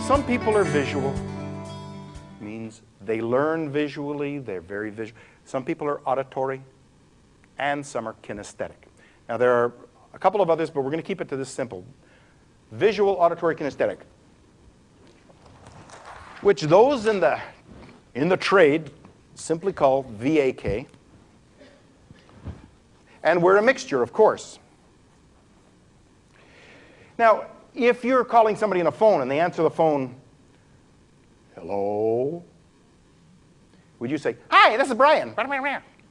some people are visual, means they learn visually, they're very visual. Some people are auditory, and some are kinesthetic. Now there are a couple of others, but we're going to keep it to this simple. Visual, auditory, kinesthetic. Which those in the trade simply call VAK. And we're a mixture, of course. Now, if you're calling somebody on a phone and they answer the phone, hello, would you say, hi, this is Brian?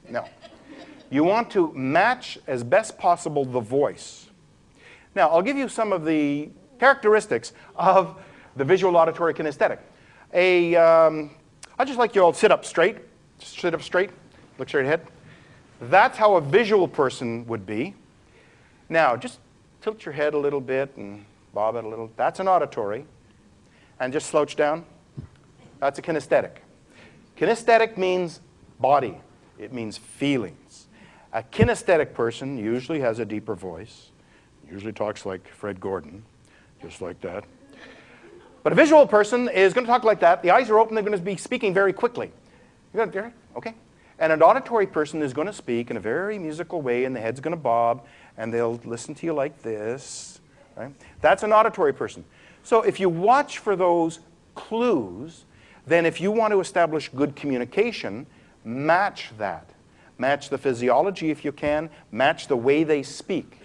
No. You want to match as best possible the voice. Now, I'll give you some of the characteristics of the visual, auditory, kinesthetic. I'd just like you all to sit up straight. Sit up straight. Look straight ahead. That's how a visual person would be. Now, just tilt your head a little bit and bob it a little. That's an auditory. And just slouch down. That's a kinesthetic. Kinesthetic means body. It means feelings. A kinesthetic person usually has a deeper voice. Usually talks like Fred Gordon, just like that. But a visual person is going to talk like that. The eyes are open. They're going to be speaking very quickly. You're going to, okay? And an auditory person is going to speak in a very musical way, and the head's going to bob, and they'll listen to you like this. Right? That's an auditory person. So if you watch for those clues, then if you want to establish good communication, match that. Match the physiology if you can. Match the way they speak.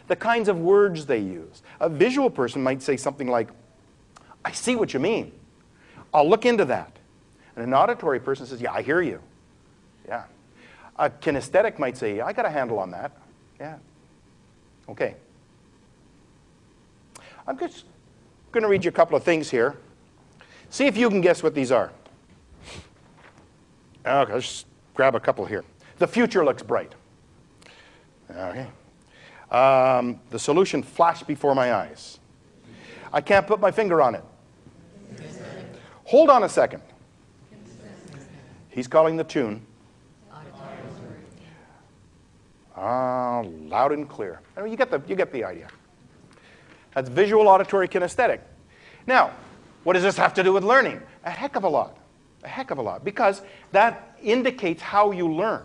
The kinds of words they use. A visual person might say something like, I see what you mean. I'll look into that. And an auditory person says, yeah, I hear you. Yeah. A kinesthetic might say, I got a handle on that. Yeah. Okay. I'm just going to read you a couple of things here. See if you can guess what these are. Okay, let's just grab a couple here. The future looks bright. Okay. The solution flashed before my eyes. I can't put my finger on it. Hold on a second. He's calling the tune. Loud and clear. I mean, you get the idea. That's visual, auditory, kinesthetic. Now, what does this have to do with learning? A heck of a lot. A heck of a lot. Because that indicates how you learn.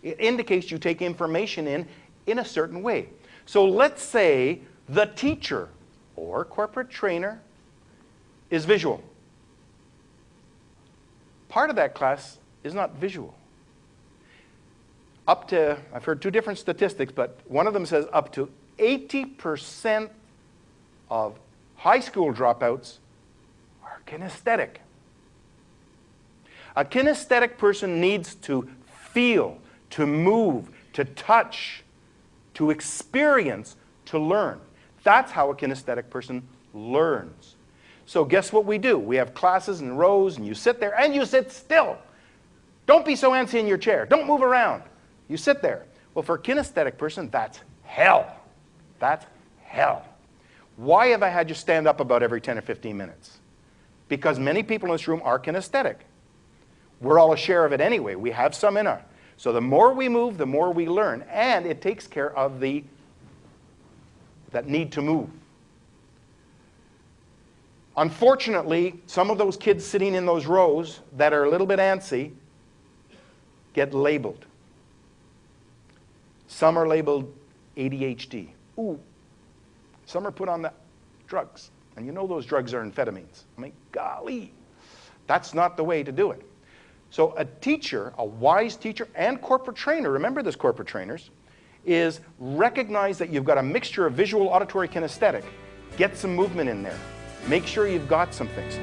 It indicates you take information in a certain way. So let's say the teacher or corporate trainer is visual. Part of that class is not visual. Up to, I've heard two different statistics, but one of them says up to 80% of high school dropouts are kinesthetic. A kinesthetic person needs to feel, to move, to touch, to experience, to learn. That's how a kinesthetic person learns. So guess what we do? We have classes in rows, and you sit there, and you sit still. Don't be so antsy in your chair. Don't move around. You sit there. Well, for a kinesthetic person, that's hell. That's hell. Why have I had you stand up about every 10 or 15 minutes? Because many people in this room are kinesthetic. We're all a share of it anyway. We have some in us. So the more we move, the more we learn. And it takes care of that need to move. Unfortunately, some of those kids sitting in those rows that are a little bit antsy get labeled. Some are labeled ADHD. Ooh. Some are put on the drugs. And you know those drugs are amphetamines. I mean, golly. That's not the way to do it. So a teacher, a wise teacher and corporate trainer, remember this, corporate trainers, is recognize that you've got a mixture of visual, auditory, kinesthetic. Get some movement in there. Make sure you've got some things.